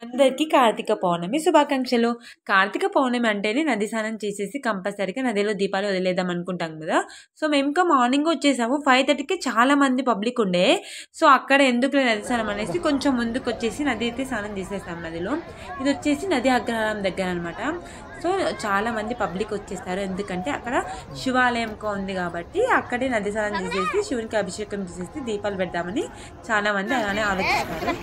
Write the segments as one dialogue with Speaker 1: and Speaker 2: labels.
Speaker 1: అందరికీ కార్తీక పౌర్ణమి శుభాకాంక్షలు. కార్తీక పౌర్ణమి అంటేనే నది స్నానం చేసేసి కంపల్సరీగా నదిలో దీపాలు వదిలేద్దాం అనుకుంటాం కదా! సో, మేము ఇంకా మార్నింగ్ వచ్చేసాము. 5:30కి చాలా మంది పబ్లిక్ ఉండే. సో, అక్కడ ఎందుకులే నది స్నానం అనేసి కొంచెం ముందుకొచ్చేసి నది అయితే స్నానం చేసేసాం నదిలో. ఇది వచ్చేసి నది అగ్రహారం దగ్గర అనమాట. సో, చాలా మంది పబ్లిక్ వచ్చేస్తారు. ఎందుకంటే అక్కడ శివాలయం ఉంది కాబట్టి అక్కడే నది స్నానం చేసేసి శివునికి అభిషేకం చేసేసి దీపాలు పెడదామని చాలా మంది అలానే ఆలోచిస్తారు.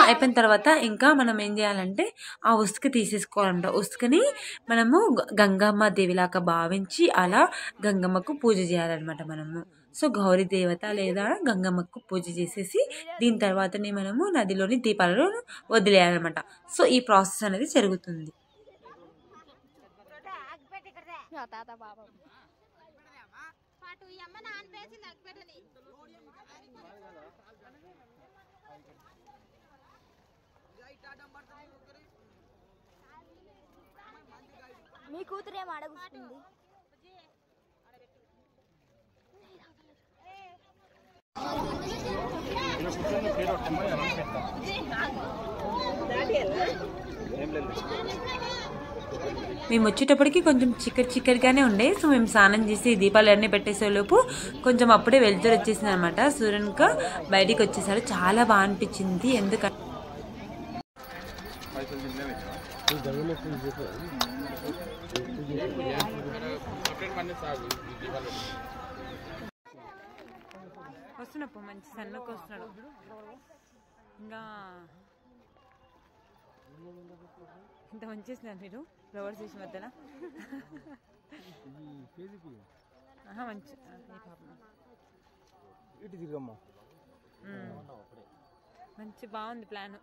Speaker 1: అయిపోయిన తర్వాత ఇంకా మనం ఏం చేయాలంటే ఆ ఉసుక తీసేసుకోవాలంట. ఉసుకని మనము గంగమ్మ దేవిలాగా భావించి అలా గంగమ్మకు పూజ చేయాలన్నమాట మనము. సో, గౌరీ దేవత లేదా గంగమ్మకు పూజ చేసేసి దీని తర్వాతనే మనము నదిలోని దీపాలను వదిలేయాలన్నమాట. సో, ఈ ప్రాసెస్ అనేది జరుగుతుంది.
Speaker 2: మీ కూతురు ఏం అడగుతుంది?
Speaker 1: మేము వచ్చేటప్పటికి కొంచెం చిక్కడిగానే ఉండే. సో, మేము స్నానం చేసి దీపాలు అన్నీ పెట్టేసేలోపు కొంచెం అప్పుడే వెలుతురు వచ్చేసింది అనమాట. సూర్యునిక బయటికి వచ్చేసాడు. చాలా బాగా అనిపించింది. ఎందుకంటే వస్తున్నప్పుడు మంచి సన్నకు వస్తున్నాడు. ఇంకా ఇంత మంచి చేసినారు మీరు ఫ్లవర్స్ చేసి మధ్యన మంచి మంచి బాగుంది ప్లాన్.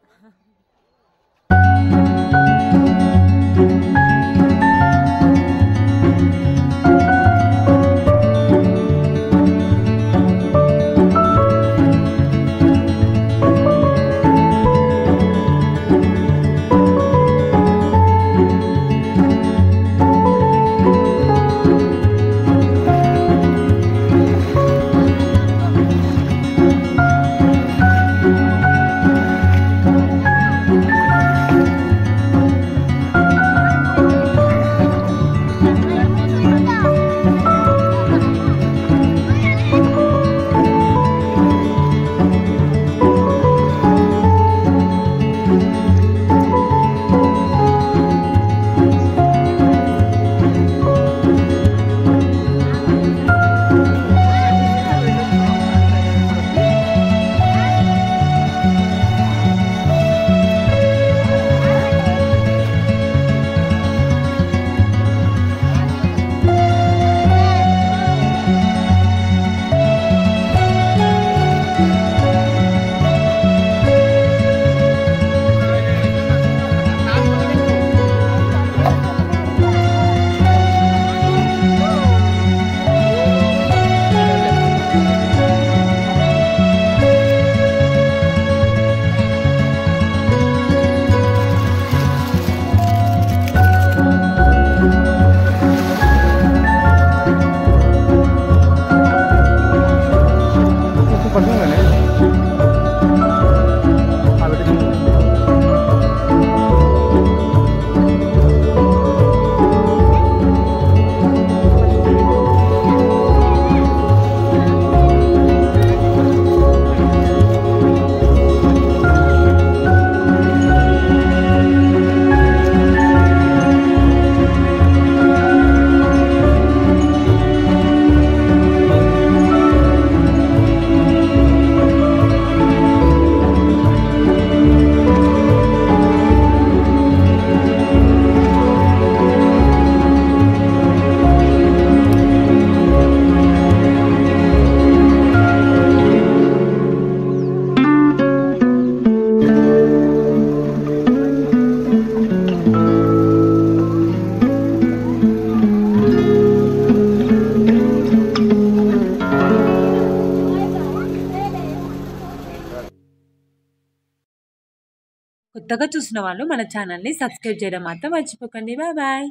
Speaker 1: కొత్తగా చూసిన వాళ్ళు మన ఛానల్ని సబ్స్క్రైబ్ చేయడం మాత్రం మర్చిపోకండి. Bye bye.